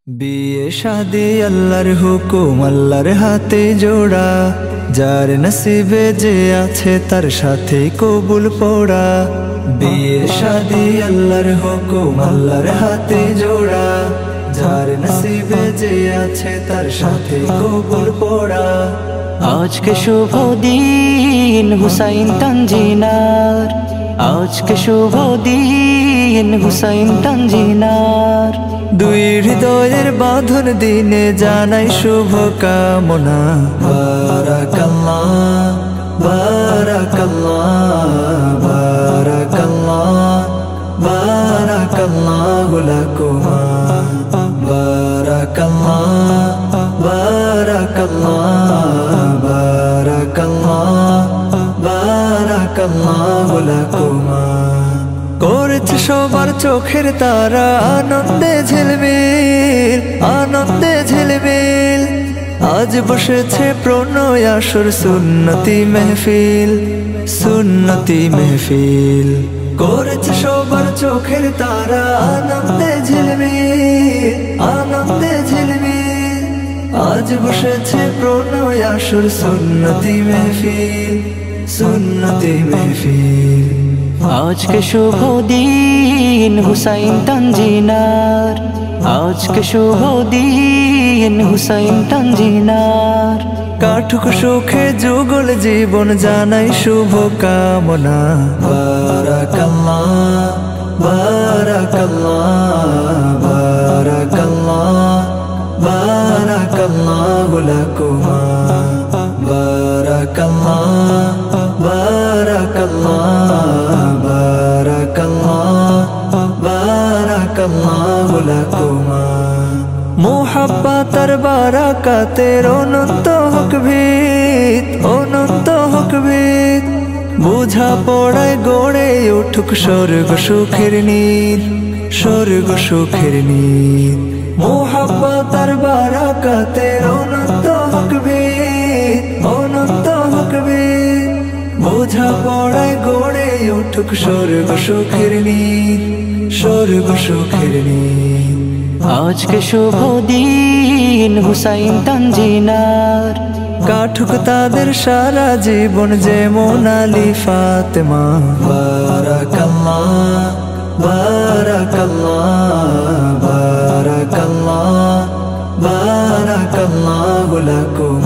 বিয়ে শাদি আল্লাহর হুকুম, আল্লাহর হাতে জোড়া। যার নসিবে যে আছে তার সাথে কবুল পড়া। বিয়ে শাদি আল্লাহর হুকুম, আল্লাহর হাতে জোড়া। যার নসিবে যে আছে তার সাথে কবুল পড়া। আজকে শুভ দিন হুসাইন তানজিনার, আজকে শুভ দিন হুসাইন তানজিনার। দুই হৃদয়ের বাঁধন দিনে জানাই শুভ কামনা। বারাকাল্লাহ বারাকাল্লাহ বারাকাল্লাহ বারাকাল্লাহু লাকুমা। বারাকাল্লাহ বারাকাল্লাহ বারাকাল্লাহ বারাকাল্লাহু লাকুমা। করেছে সবার চোখের তারা আনন্দে ঝিলমিল, আনন্দে ঝিলমিল। আজ বসেছে প্রণয় আসর, সুন্নতি মেহফিল, সুন্নতি মেহফিল। করেছে সবার চোখের তারা আনন্দে ঝিলমিল, আনন্দে ঝিলমিল। আজ বসেছে প্রণয় আসর, সুন্নতি মেহফিল, সুন্নতি মেহফিল। আজকে শুভ দিন হুসাইন তানজিনার, আজকে শুভ দিন হুসাইন তানজিনার। কাটুক সুখে যুগল জীবন জানাই শুভ কামনা। বারাকাল্লাহ বারাকাল্লাহ বারাকাল্লাহ বারাকাল্লাহু লাকুমা। বারাকাল্লাহ বারাকাল্লাহ বারাকাল্লাহ বারাকাল্লাহু লাকুমা। মুহাব্বতের বারাকাতের অনন্ত হক ভিত, অনন্ত হক ভিত। বুঝা পড়ায় গড়ে উঠুক স্বর্গ সুখের নীর, স্বর্গ সুখের নীর। মুহাব্বতের বারাকাতের অনন্ত হক ভিত, অনন্ত হক ভিত। বুঝা পড়ায় গড়ে উঠুক স্বর্গ সুখের নীর, স্বর্গ সুখের নীর। আজকে শুভ দিন হুসাইন তানজিনার, কাটুক তাদের সারা জীবন যেমন আলী ফাতেমা। বারাকাল্লাহ বারাকাল্লাহ বারাকাল্লাহ বারাকাল্লাহু লাকুম।